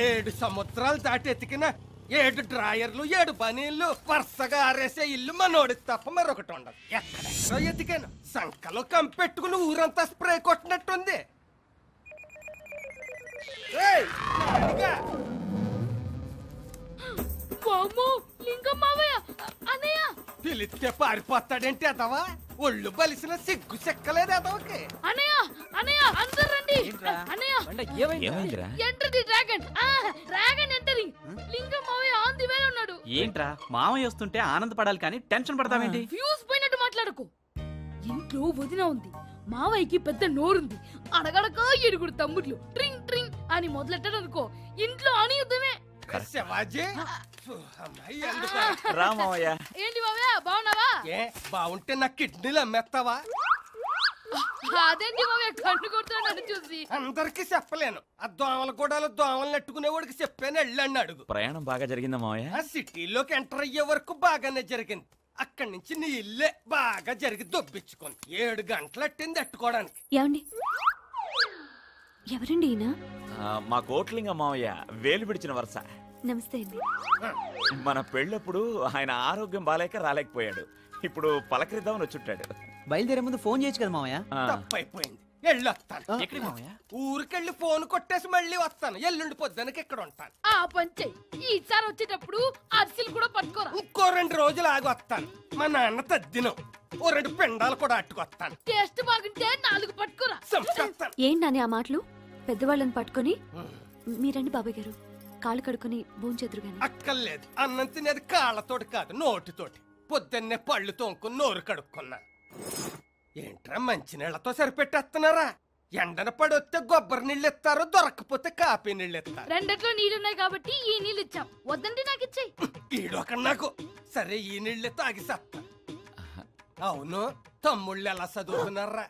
ఏడు సముద్రాలు దాటి ఎతికిన 7 డ్రాయర్లు 7 బనీళ్లు వరుసగా ఆరేసే ఇల్లు మనోడి తప్ప మరొకటి ఉండదు. ఎక్కడెక్కడో ఎతికాను, సంకలో కంపెట్టుకుని ఊరంతా స్ప్రే కొట్టినట్టుంది. పిలిస్తే పారిపోతాడేంటి అదవా? ఒళ్ళు బలిసిన సిగ్గు చెక్కలేదు అదవకి. ఏంట్రా మామయ్య వస్తుంటే ఆనందపడాలి కానీ టెన్షన్ పడతావేంటి? ఫ్యూజ్ పోయినట్టు మాట్లాడకు. ఇంట్లో వదిన ఉంది, మావయ్యకి పెద్ద నోరుంది, అడగడక 7 తమ్ముళ్ళు ట్రింగ్ ట్రింగ్ అని మొదలెట్టారు అనుకో, ఇంట్లో అని యుద్ధమే. శివాజీ ఏంటి మావయ్య బాగున్నావా? బాగుంటే నా కిడ్నీలు అమ్మేస్తావా? అదేంటి మావయ్య కన్ను కొడుతున్నాడు చూసి. అందరికి చెప్పలేను, ఆ దోమల గూడాలు దోమలు నెట్టుకునేవాడికి చెప్పాను వెళ్ళండి అడుగు. ప్రయాణం బాగా జరిగిందా మావయ్య? ఆ సిటీలోకి ఎంటర్ అయ్యే వరకు బాగానే జరిగింది. అక్కడి నుంచి నీ ఇల్లే బాగా జరిగి దొబ్బించుకుంది. 7 గంటలు అట్టింది తట్టుకోవడానికి. ఏమండి, ఎవరండి ఈయన? మా కోట్లింగ మావయ్య, వేలు విడిచిన వరుస. నమస్తే అండి. మన పెళ్ళప్పుడు ఆయన ఆరోగ్యం బాలేక రాలేకపోయాడు, ఇప్పుడు పలకరిద్దామని వచ్చుంటాడు. బయలుదేరే ముందు ఫోన్ చేయొచ్చు కదా మావయ్య. తప్పైపోయింది, వెళ్ళొస్తాను. ఎక్కడికి మావయ్య? ఊరికెళ్ళి ఫోన్ కొట్టేసి మళ్ళీ వస్తాను. ఎల్లుండి పొద్దునకి ఇక్కడ ఉంటాను. ఆ పంచై ఈసారి వచ్చేటప్పుడు అరిసెలు కూడా పట్టుకోరా. ఇంకో 2 రోజులు ఆగి వస్తాను. మా నాన్న తద్దినం, ఓ 2 పెండాలు కూడా అట్టుకొస్తాను. టేస్ట్ బాగుంటే 4 పట్టుకోరా. ఏంటి నాని ఆ మాటలు? పెద్దవాళ్ళని పట్టుకొని మీరండి బాబాయ్ గారు, కాళ్ళు కడుక్కొని భోంచెదురు గాని. అక్కర్లేదు, అన్నం తినేది కాళ్ళతోటి కాదు నోటితోటి. పొద్దున్నే పళ్ళు తోముకుని నోరు కడుక్కున్నా. ఏంట్రా మంచినీళ్లతో సరిపెట్టేస్తున్నారా? ఎండన పడొస్తే కొబ్బరి నీళ్ళు ఇస్తారు, దొరకపోతే కాపీ నీళ్ళు ఇస్తారు. రెండిట్లో నీళ్ళున్నాయి కాబట్టి ఈ నీళ్ళు ఇచ్చాం, వద్దండి నాకు ఇచ్చేయి. ఈడొక నాకు సరే ఈ నీళ్ళే తాగి సత్తా. అవును, తమ్ముళ్ళు ఎలా చదువుతున్నారా?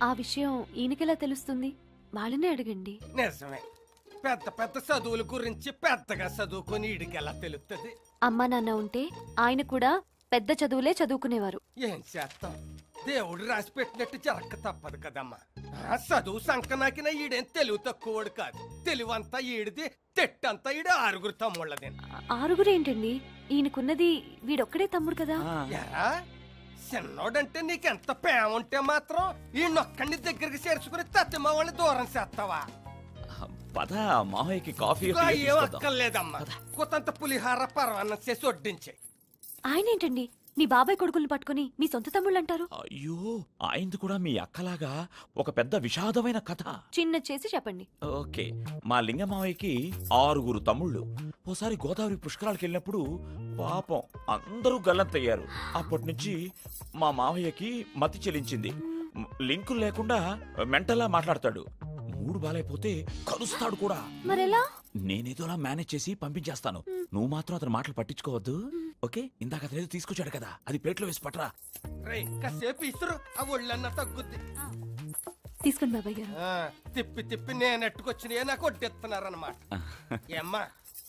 ఆ విషయం ఈయనకెలా తెలుస్తుంది? వాళ్ళనే అడగండి. నిజమే, పెద్ద పెద్ద చదువుల గురించి పెద్దగా చదువుకుని ఈడికెలా తెలుస్తుంది? అమ్మా నాన్న ఉంటే ఆయన కూడా పెద్ద చదువులే చదువుకునేవారు. ఏం చేస్తాం, దేవుడు రాసి పెట్టినట్టు జరక్క తప్పదు కదమ్మా. చదువు సంకనాకిన ఈడేం తెలివి తక్కువడు కాదు. తెలివంతా ఈడిది, తెట్టంతా ఈడు 6 తమ్ముళ్ళది. 6 ఏంటండి, ఈయనకున్నది వీడొక్కడే తమ్ముడు కదా. చిన్నోడంటే నీకెంత ప్రేమ ఉంటే మాత్రం ఈయనొక్కడిని దగ్గరికి చేర్చుకుని తత్తిమ వాళ్ళని దూరం చేస్తావా? పద మావయ్యకి కాఫీ. ఏం అక్కర్లేదమ్మా, కొత్త పులిహార పరవాన్నం చేసి వడ్డించే. ఆయన ఏంటండి మీ బాబాయ్ కొడుకుల్ని పట్టుకుని మీ సొంత తమ్ముళ్ళు అంటారు? అయ్యో, ఆయనది కూడా మీ అక్కలాగా ఒక పెద్ద విషాదమైన కథ. చిన్న చేసి చెప్పండి. ఓకే, మా లింగమావయ్యకి 6 తమ్ముళ్ళు. ఓసారి గోదావరి పుష్కరాలకు వెళ్ళినప్పుడు పాపం అందరూ గల్లంతయ్యారు. అప్పటి నుంచి మా మావయ్యకి మతి చెలించింది. లింకులు లేకుండా మెంటల్లా మాట్లాడతాడు. మూడు బాలైపోతే కలుస్తాడు కూడా. మరెలా? నేనేదోలా మేనేజ్ చేసి పంపించేస్తాను. నువ్వు మాత్రం అతని మాటలు పట్టించుకోవద్దు, ఓకే? ఇందాక అతనేదో తీసుకొచ్చాడు కదా, అది ప్లేట్లో వేసి పట్టరా. తీసుకోండి బాబాయ్ గారు. తిప్పి తిప్పి నేనెట్టుకొచ్చినా నాకు వడ్డిస్తున్నారన్నమాట. ఏమ్మా,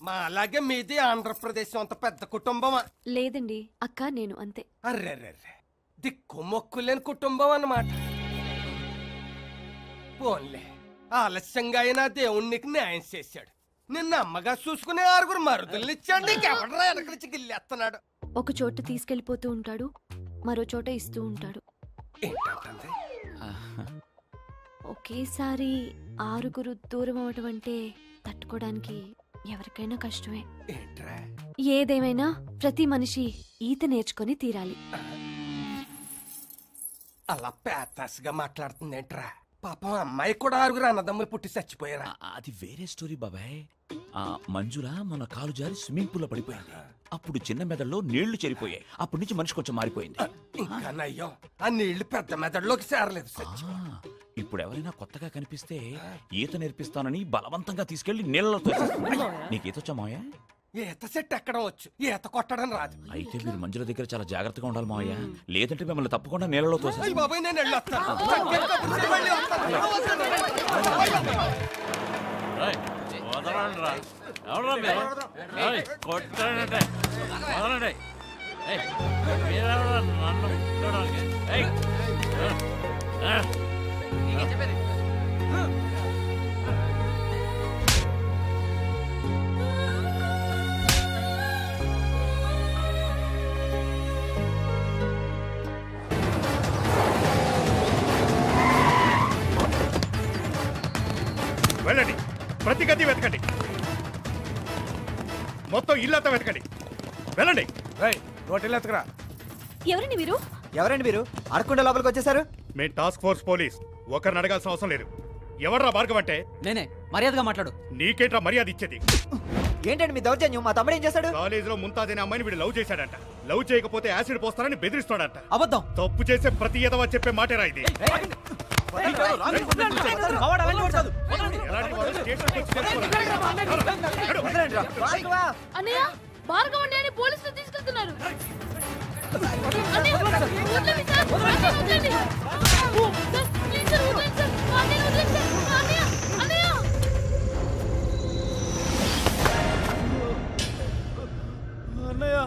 మా అలాగే మీది ఆంధ్రప్రదేశ్ అంత పెద్ద కుటుంబమా? లేదండి, అక్క నేను అంతే. అర్రెర్రె, దిక్కు మొక్కు లేని కుటుంబం అన్నమాట. పోన్లే, ఆలస్యంగా అయినా దేవుణ్ణి నీకు న్యాయం చేశాడు. నిన్న అమ్మగా చూసుకునే 6 మరుదుల్ని ఇచ్చాడు. నీకెవడరా వెనకలిచ్చి గిల్లేస్తున్నాడు? ఒక చోట తీసుకెళ్లిపోతూ ఉంటాడు, మరో చోట ఇస్తూ ఉంటాడు. ఏంటంటే ఒకేసారి 6 దూరం అవటం అంటే తట్టుకోవడానికి ఎవరికైనా కష్టమే. ఏదేమైనా ప్రతి మనిషి ఈత నేర్చుకుని తీరాలి. అలా పేతాసుగా మాట్లాడుతుందేంట్రా? పాపం అమ్మాయి కూడా 6 అన్నదమ్ములు పుట్టి చచ్చిపోయారా? అది వేరే స్టోరీ బాబాయ్. మంజుల మన కాలు జారి స్విమ్మింగ్ పూల్ లో పడిపోయింది. అప్పుడు చిన్న మెదడులో నీళ్లు చేరిపోయాయి. అప్పటి నుంచి మనిషి కొంచెం మారిపోయింది. ఇంకా నయ్యం, ఆ నీళ్లు పెద్ద మెదడులోకి చేరలేదు. ఇప్పుడు ఎవరైనా కొత్తగా కనిపిస్తే ఈత నేర్పిస్తానని బలవంతంగా తీసుకెళ్లి నీళ్ళతో. నీకు ఈత వచ్చా మావయ్య? ఈత చెట్టు ఎక్కడం వచ్చు, ఈత కొట్టడం రాదు. అయితే మీరు మంజుల దగ్గర చాలా జాగ్రత్తగా ఉండాలి మావయ్య, లేదంటే మిమ్మల్ని తప్పకుండా నీళ్ళలో తోసేస్తాను. బాబాయ్ నేను వెళ్ళొస్తాను. వెళ్ళండి, ప్రతి గది వెతకండి, మొత్తం ఇల్లంతా వెతకండి. వెళ్ళండి. హోటల్ ఎత్తకరా. ఎవరండి మీరు? ఎవరండి మీరు? అడగకుండా లోపలికి వచ్చేసారు. మేము టాస్క్ ఫోర్స్ పోలీస్. ఒకరిని అడగాల్సిన అవసరం లేదు. ఎవర్రా భార్గవ్ అంటే? నేనే. మర్యాదగా మాట్లాడు. నీకేట్రా మర్యాద ఇచ్చేది? ఏంటండి మీ దౌర్జన్యం? మా తమ్ముడు ఏం చేశాడు? కాలేజీలో ముంతాజ్ అనే అమ్మాయిని వీడు లవ్ చేశాడంట. లవ్ చేయకపోతే యాసిడ్ పోస్తానని బెదిరిస్తాడంట. అబద్ధం. తప్పు చేసే ప్రతి ఎదవా చెప్పే మాటేరా ఇది. ఎలాంటి వాడు స్టేషన్కి వచ్చి తెలుసుకోవాలి. అన్నయ్య భార్గవ్ అన్నయ్యని పోలీసులు తీసుకెళ్తున్నారు. అన్నయ్య వదలండి సార్. అన్నయ్య వదలండి. సార్ ప్లీజ్ సార్ వదలండి సార్. అన్నయ్య వదలండి సార్. అన్నయ్య అన్నయ్య అన్నయ్య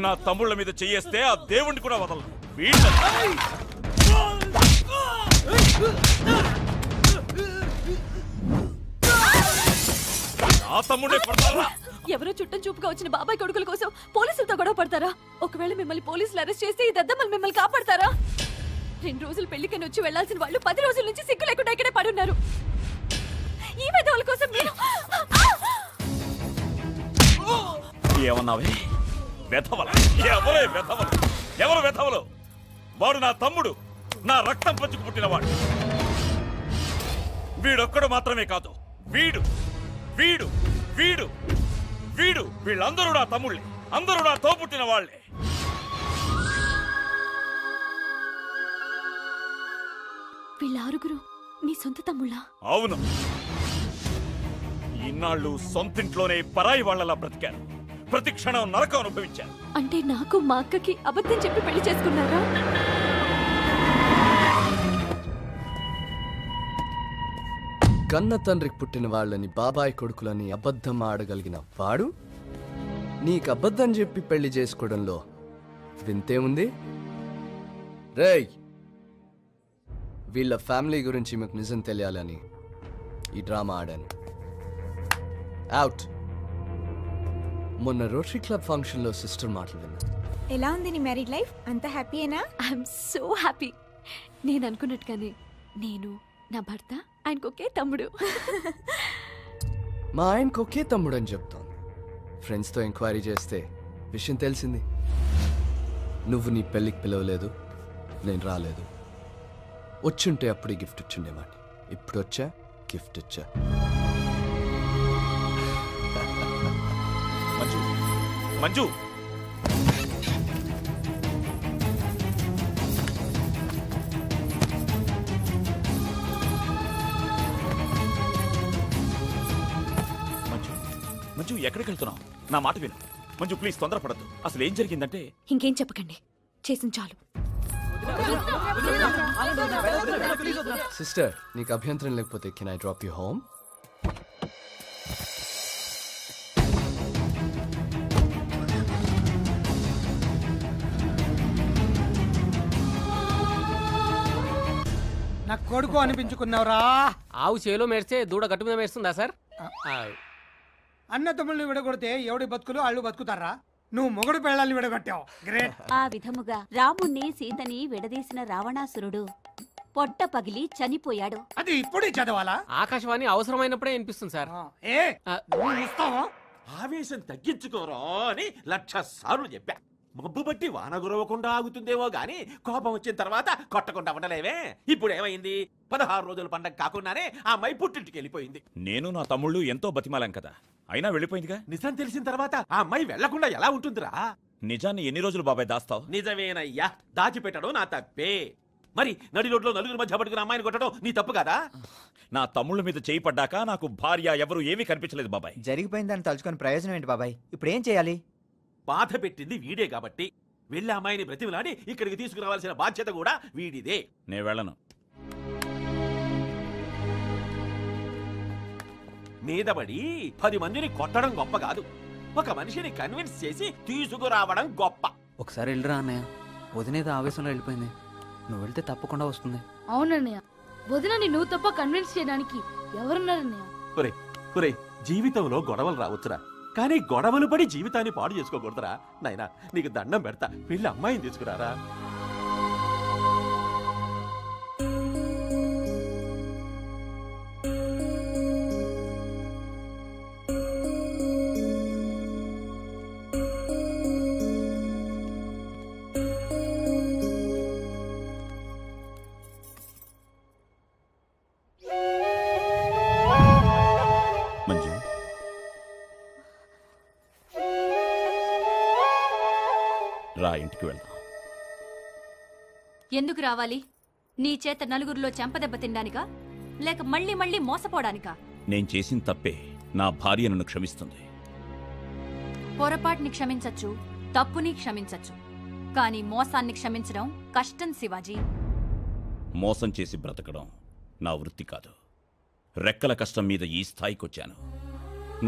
నా తమ్ముళ్ళ మీద చెయ్యేస్తే ఆ దేవుణ్ణి కూడా వదలను. నా తమ్ముడే పడతారా? ఎవరో చుట్టం చూపుగా వచ్చిన బాబాయ్ కొడుకుల కోసం పోలీసులతో గొడవ పడతారా? ఒకవేళ మిమ్మల్ని పోలీసులు అరెస్ట్ చేసి ఈ దద్దమ్మలు మిమ్మల్ని కాపాడతారా? 2 రోజులు పెళ్లికని వచ్చి వెళ్లాల్సిన వాళ్ళు 10 రోజుల నుంచి సిగ్గు లేకుండా ఇక్కడే పడున్నారు. ఈ విధవుల కోసం మీరు ఏమన్నావే? వెధవల? ఎవరే వెధవలు? ఎవరు వెధవలు? వాడు నా తమ్ముడు, నా రక్తం పంచుకు పుట్టినవాడు. వీడొక్కడు మాత్రమే కాదు, వీడు వీడు వీడు వీడు వీళ్ళందరూ నా తమ్ముళ్ళే, అందరూ నా తోపుట్టిన వాళ్లే. వీళ్ళారుగురు నీ సొంత తమ్ముళ్ళా? అవును. ఇన్నాళ్ళు సొంతింట్లోనే పరాయి వాళ్లలా బ్రతికాను. ప్రతి క్షణం నరకం అనుభవించాను. అంటే నాకు మా అక్కకి అబద్ధం చెప్పి పెళ్లి చేసుకున్నారా? కన్న తండ్రికి పుట్టిన వాళ్ళని బాబాయ్ కొడుకులని అబద్ధం ఆడగలిగిన వాడు నీకు అబద్ధం చెప్పి పెళ్లి చేసుకోవడంలో వింతే ఉంది. రేయ్, వీళ్ళ ఫ్యామిలీ గురించి మీకు నిజం తెలియాలని ఈ డ్రామా ఆడాను. అవుట్. మొన్న రోటరీ క్లబ్ ఫంక్షన్లో సిస్టర్ మాటలు విన్నా. ఎలా ఉంది నీ మ్యారీడ్ లైఫ్? అంత హ్యాపీయేనా? I'm so happy. నేను అనుకున్నట్టుగానే నేను, నా భర్త, ఆయనకొకే తమ్ముడు. మా ఆయనకు ఒకే తమ్ముడు అని చెప్తాను. ఫ్రెండ్స్తో ఎంక్వైరీ చేస్తే విషయం తెలిసింది. నువ్వు నీ పెళ్ళికి పిలవలేదు, నేను రాలేదు. వచ్చుంటే అప్పుడు గిఫ్ట్ ఇచ్చుండేవాడిని. ఇప్పుడు వచ్చా, గిఫ్ట్ ఇచ్చా. మంజు, మంజు, మంజు ఎక్కడికి వెళ్తున్నావు? నా మాట విను మంజు, ప్లీజ్ తొందరపడద్దు. అసలు ఏం జరిగిందంటే ఇంకేం చెప్పకండి, చేసిన చాలు. సిస్టర్, నీకు అభ్యంతరం లేకపోతే can I drop you home? నా కొడుకు అనిపించుకున్నావురా. ఆవు చేలో మేర్చే దూడ గట్టు మీద మేరుస్తుందా సార్? అన్న తమ్ముళ్ళని విడగొడితే ఎవడి బతుకులు వాళ్ళు బతుకుతారా? నువ్వు మొగుడు పెళ్ళాలని విడగొట్టావు. గ్రేట్. ఆ విధముగా రాముణ్ణి సీతని విడదీసిన రావణాసురుడు పొట్ట పగిలి చనిపోయాడు. అది ఇప్పుడే చదవాలా? ఆకాశవాణి అవసరమైనప్పుడే వినిపిస్తుంది సార్. ఆవేశం తగ్గించుకోరా అని 1,00,000 సార్లు చెప్పా. మబ్బు బట్టి వాన గురవకుండా ఆగుతుందేమో గాని కోపం వచ్చిన తర్వాత కొట్టకుండా ఉండలేవే. ఇప్పుడు ఏమైంది? 16 రోజుల పండగ కాకుండానే ఆ అమ్మాయి పుట్టింటికి వెళ్ళిపోయింది. నేను నా తమ్ముళ్ళు ఎంతో బతిమాలాం కదా, అయినా వెళ్ళిపోయిందిగా. నిజం తెలిసిన తర్వాత ఆ అమ్మాయి వెళ్లకుండా ఎలా ఉంటుందిరా? నిజాన్ని ఎన్ని రోజులు బాబాయ్ దాస్తావు? నిజమేనయ్యా, దాచిపెట్టడం నా తప్పే. మరి నడి రోడ్లో నలుగురు మధ్య పట్టుకుని అమ్మాయిని కొట్టడం నీ తప్పు కదా? నా తమ్ముళ్ళ మీద చేయి పడ్డాక నాకు భార్య ఎవరు ఏమీ కనిపించలేదు బాబాయ్. జరిగిపోయిందని తలుచుకొని ప్రయోజనం ఏంటి బాబాయ్? ఇప్పుడు ఏం చేయాలి? బాధ పెట్టింది వీడే కాబట్టి వెళ్ళి అమ్మాయిని బ్రతిమలాడి ఇక్కడికి తీసుకురావాల్సిన బాధ్యత కూడా వీడిదే. నేను వెళ్ళను. మీదబడి 10 మందిని కొట్టడం గొప్ప కాదు, ఒక మనిషిని కన్విన్స్ చేసి తీసుకురావడం గొప్ప. ఒకసారి వెళ్ళరా అన్నయ్య, వదినేది ఆవేశంలో వెళ్ళిపోయింది. నువ్వు వెళ్తే తప్పకుండా వస్తుంది. అవునన్నయ్య, వదినని నువ్వు తప్ప కన్విన్స్ చేయడానికి ఎవరున్నారన్నయ్య? ఒరే, జీవితంలో గొడవలు రావచ్చురా, కానీ గొడవలు పడి జీవితాన్ని పాడు చేసుకోకూడదురా. నాయనా నీకు దండం పెడతా, వెళ్ళి అమ్మాయిని తీసుకురారా. మంజు, రా, ఇంటికి వెళ్దాం. ఎందుకు రావాలి? నీ చేత నలుగురిలో చెంపదెబ్బ తినడానికా, లేక మళ్ళీ మళ్ళీ మోసపోవడానికా? నేను చేసిన తప్పే నా భార్య నన్ను క్షమిస్తుంది. పొరపాటుని క్షమించచ్చు, తప్పుని క్షమించచ్చు, కానీ మోసాన్ని క్షమించడం కష్టం శివాజీ. మోసం చేసి బ్రతకడం నా వృత్తి కాదు. రెక్కల కష్టం మీద ఈ స్థాయికొచ్చాను.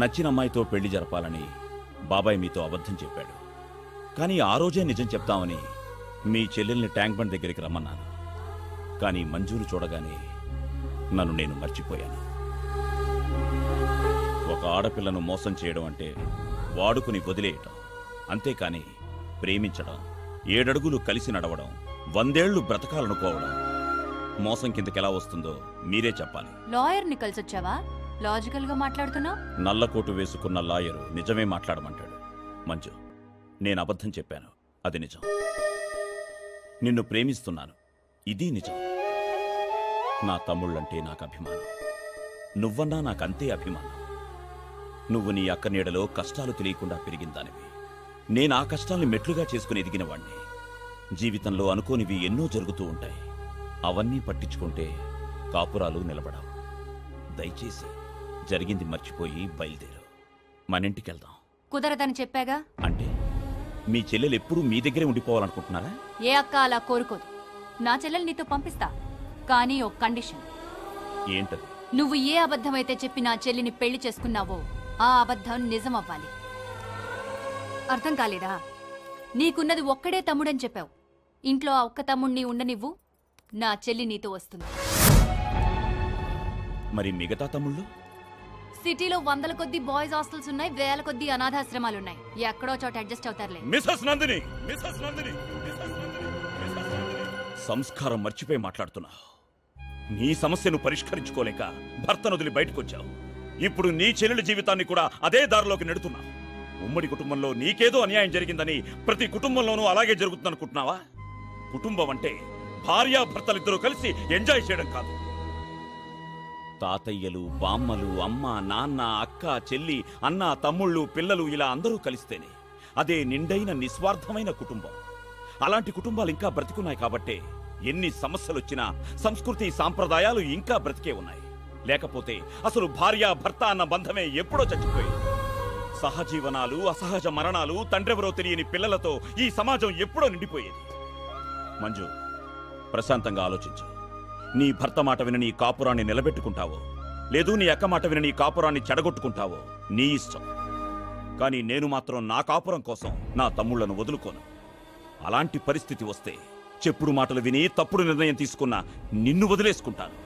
నచ్చిన అమ్మాయితో పెళ్లి జరపాలని బాబాయ్ మీతో అబద్ధం చెప్పాడు. కానీ ఆ రోజే నిజం చెప్తామని మీ చెల్లెల్ని ట్యాంక్ బండ్ దగ్గరికి రమ్మన్నాను. కానీ మంజును చూడగానే నన్ను నేను మర్చిపోయాను. ఒక ఆడపిల్లను మోసం చేయడం అంటే వాడుకుని వదిలేయటం, అంతేకాని ప్రేమించడం, 7 అడుగులు కలిసి నడవడం, 100 ఏళ్లు బ్రతకాలనుకోవడం మోసం కిందకెలా వస్తుందో మీరే చెప్పాలి. లాయర్ని కలిసొచ్చావా? లాజికల్ గా మాట్లాడుతున్నావు. నల్లకోటు వేసుకున్న లాయరు నిజమే మాట్లాడమంటాడు. మంజు, నేను అబద్ధం చెప్పాను, అది నిజం. నిన్ను ప్రేమిస్తున్నాను, ఇది నిజం. నా తమ్ముళ్ళంటే నాకు అభిమానం, నువ్వన్నా నాకంతే అభిమానం. నువ్వు నీ అక్క నీడలో కష్టాలు తెలియకుండా పెరిగిందానివి. నేను ఆ కష్టాల్ని మెట్లుగా చేసుకుని ఎదిగిన వాణ్ణి. జీవితంలో అనుకోనివి ఎన్నో జరుగుతూ ఉంటాయి, అవన్నీ పట్టించుకుంటే కాపురాలు నిలబడవు. దయచేసి జరిగింది మర్చిపోయి బయలుదేరు, మన ఇంటికెళ్దాం. కుదరదని చెప్పాగా. అంటే మీ చెల్లెలు ఎప్పుడూ మీ దగ్గరే ఉండిపోవాలనుకుంటున్నారా? ఏ అక్క అలా కోరుకోదు. నా చెల్లెలు నీతో పంపిస్తా, కానీ ఓ కండిషన్. ఏంటది? నువ్వు ఏ అబద్ధమైతే చెప్పి నా చెల్లిని పెళ్లి చేసుకున్నావో ఆ అబద్ధం నిజం అవ్వాలి. అర్థం కాలేదా? నీకున్నది ఒక్కడే తమ్ముడని చెప్పావు. ఇంట్లో ఆ ఒక్క తమ్ముణ్ణి ఉండనివ్వు, నా చెల్లి నీతో వస్తుంది. మరి మిగతా తమ్ముళ్ళు? సిటీలో 100ల కొద్దీ బాయ్స్ హాస్టల్స్ ఉన్నాయి, 1000ల కొద్దీ అనాథాశ్రమాలున్నాయి. ఎక్కడో చోట అడ్జస్ట్ అవుతారులే. మిసెస్ నందిని, సంస్కారం మర్చిపోయి మాట్లాడుతున్నా. నీ సమస్యను పరిష్కరించుకోలేక భర్తను వదిలి బయటకొచ్చావు. ఇప్పుడు నీ చెల్లెలి జీవితాన్ని కూడా అదే దారిలోకి నెడుతున్నా. ఉమ్మడి కుటుంబంలో నీకేదో అన్యాయం జరిగిందని ప్రతి కుటుంబంలోనూ అలాగే జరుగుతుందనుకుంటున్నావా? కుటుంబం అంటే భార్యాభర్తలిద్దరూ కలిసి ఎంజాయ్ చేయడం కాదు. తాతయ్యలు, బామ్మలు, అమ్మ, నాన్న, అక్క, చెల్లి, అన్న, తమ్ముళ్ళు, పిల్లలు ఇలా అందరూ కలిస్తేనే అదే నిండైన నిస్వార్థమైన కుటుంబం. అలాంటి కుటుంబాలు ఇంకా బ్రతికున్నాయి కాబట్టే ఎన్ని సమస్యలొచ్చినా సంస్కృతి సాంప్రదాయాలు ఇంకా బ్రతికే ఉన్నాయి. లేకపోతే అసలు భార్య భర్త అన్న బంధమే ఎప్పుడో చచ్చిపోయింది. సహజీవనాలు, అసహజ మరణాలు, తండ్రెవరో తెలియని పిల్లలతో ఈ సమాజం ఎప్పుడో నిండిపోయేది. మంజు, ప్రశాంతంగా ఆలోచించు. నీ భర్త మాట విని నీ కాపురాన్ని నిలబెట్టుకుంటావో, లేదు నీ అక్క మాట విని నీ కాపురాన్ని చెడగొట్టుకుంటావో నీ ఇష్టం. కానీ నేను మాత్రం నా కాపురం కోసం నా తమ్ముళ్లను వదులుకోను. అలాంటి పరిస్థితి వస్తే చెప్పుడు మాటలు విని తప్పుడు నిర్ణయం తీసుకున్నా నిన్ను వదిలేసుకుంటాను.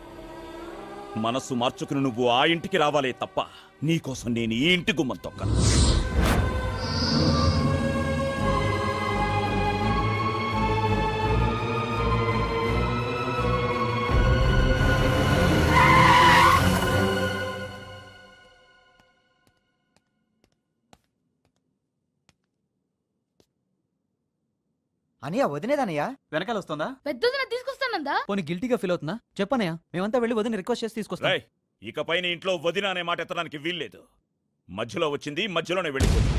మనస్సు మార్చుకుని నువ్వు ఆ ఇంటికి రావాలే తప్ప నీకోసం నేను ఈ ఇంటి గుమ్మం తొక్కను. అనియా వదినేదనయ్యా వెనకాల వస్తుందా? పెద్దదిన తీసుకొస్తానందా? పోనీ గిల్టీగా ఫీల్ అవుతుందా? చెప్పనయ్యా, మేమంతా వెళ్ళి వదిన రిక్వెస్ట్ చేసి తీసుకొస్తాం. ఇకపై నీ ఇంట్లో వదిన అనే మాట ఎత్తడానికి వీల్లేదు. మధ్యలో వచ్చింది, మధ్యలోనే వెళ్ళిపోతుంది.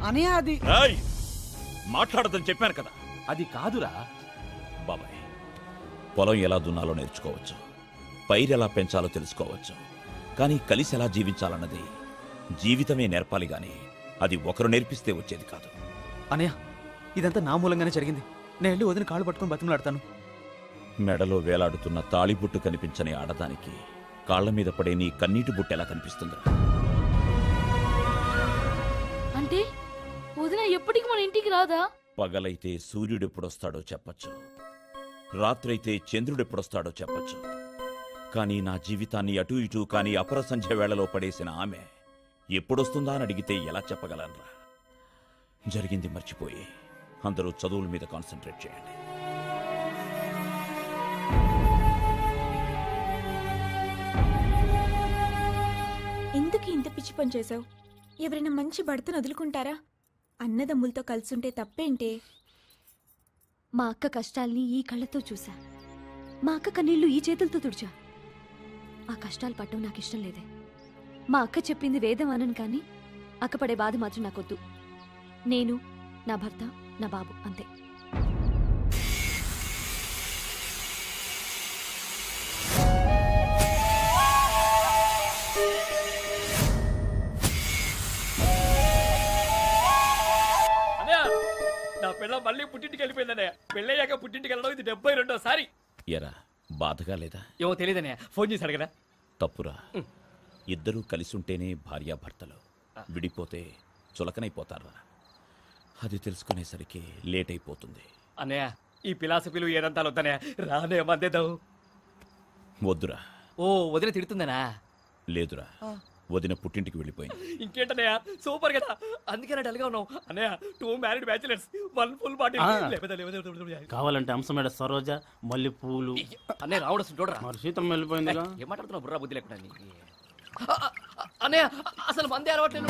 అనియా అది మాట్లాడదని చెప్పాను కదా. అది కాదురా బాబాయ్. పొలం ఎలా దున్నాలో నేర్చుకోవచ్చు, పైరెలా పెంచాలో తెలుసుకోవచ్చు, కానీ కలిసి ఎలా జీవించాలన్నది జీవితమే నేర్పాలి గాని అది ఒకరు నేర్పిస్తే వచ్చేది కాదు. అనయ్య, ఇదంతా నా మూలంగానే జరిగింది. నేను వెళ్ళి వదిన కాళ్ళు పట్టుకుని బతిమలాడతాను. మెడలో వేలాడుతున్న తాళిబుట్టు కనిపించని ఆడదానికి కాళ్ల మీద పడే నీ కన్నీటి బుట్టు ఎలా కనిపిస్తుందా? అంటే వదిన ఎప్పటికి మన ఇంటికి రాదా? పగలైతే సూర్యుడెప్పుడొస్తాడో చెప్పచ్చు, రాత్రైతే చంద్రుడెప్పుడొస్తాడో చెప్పచ్చు, కానీ నా జీవితాన్ని అటూ ఇటూ కాని అపర సంధ్య వేళలో పడేసిన ఆమె ఎప్పుడొస్తుందా అని అడిగితే ఎలా చెప్పగలనరా? జరిగింది మర్చిపోయి అందరూ చదువుల మీద కాన్సన్ట్రేట్ చేయండి. ఎందుకు ఇంత పిచ్చి పని చేసావు? ఎవరైనా మంచి భర్తను వదులుకుంటారా? అన్నదమ్ములతో కలుసుంటే తప్పేంటే? మా అక్క కష్టాల్ని ఈ కళ్ళతో చూసా, మా అక్క కన్నీళ్లు ఈ చేతులతో తుడిచా. ఆ కష్టాలు పట్టడం నాకు ఇష్టం లేదే. మా అక్క చెప్పింది వేదం అనను కానీ అక్క పడే బాధ మాత్రం నాకొద్దు. నేను, నా భర్త, నా బాబు అంతే. నా పిల్ల మళ్ళీ పుట్టింటికి వెళ్ళిపోయిందనే. పెళ్ళయ్యాక పుట్టింటికి వెళ్ళడం ఇది 72సారి. ఎరా బాధగా లేదా? ఏమో తెలియదనే, ఫోన్ చేశాడు కదా. తప్పురా. ఇద్దరూ కలిసుంటేనే భార్యాభర్తలు, విడిపోతే చులకనైపోతారా? అది తెలుసుకునేసరికి లేట్ అయిపోతుంది. అన్నయ్య, ఈ ఫిలాసఫీలు ఏదంతా వద్దనే, రానే మందేద్దాం. వద్దురా. ఓ, వదిన తిడుతుందనా? లేదురా, వదిన పుట్టింటికి వెళ్ళిపోయింది. ఇంకేంటన్నయ్య, సూపర్ కదా. అందుకే డల్గా ఉన్నావు అన్నయ్య. 2 మ్యారీడ్ బ్యాచిలర్స్, 1 ఫుల్ బాటిల్. కావాలంటే అంశమేడ సరోజ, మల్లె పూలు. అన్నయ్య రావడం చూడరా. మరి సీతం వెళ్ళిపోయిందిగా. ఏం మాట్లాడుతున్నావు బుర్రా బుద్ధి లేకుండా? అన్నయ్య అసలు మందే అలవాట్లేదు.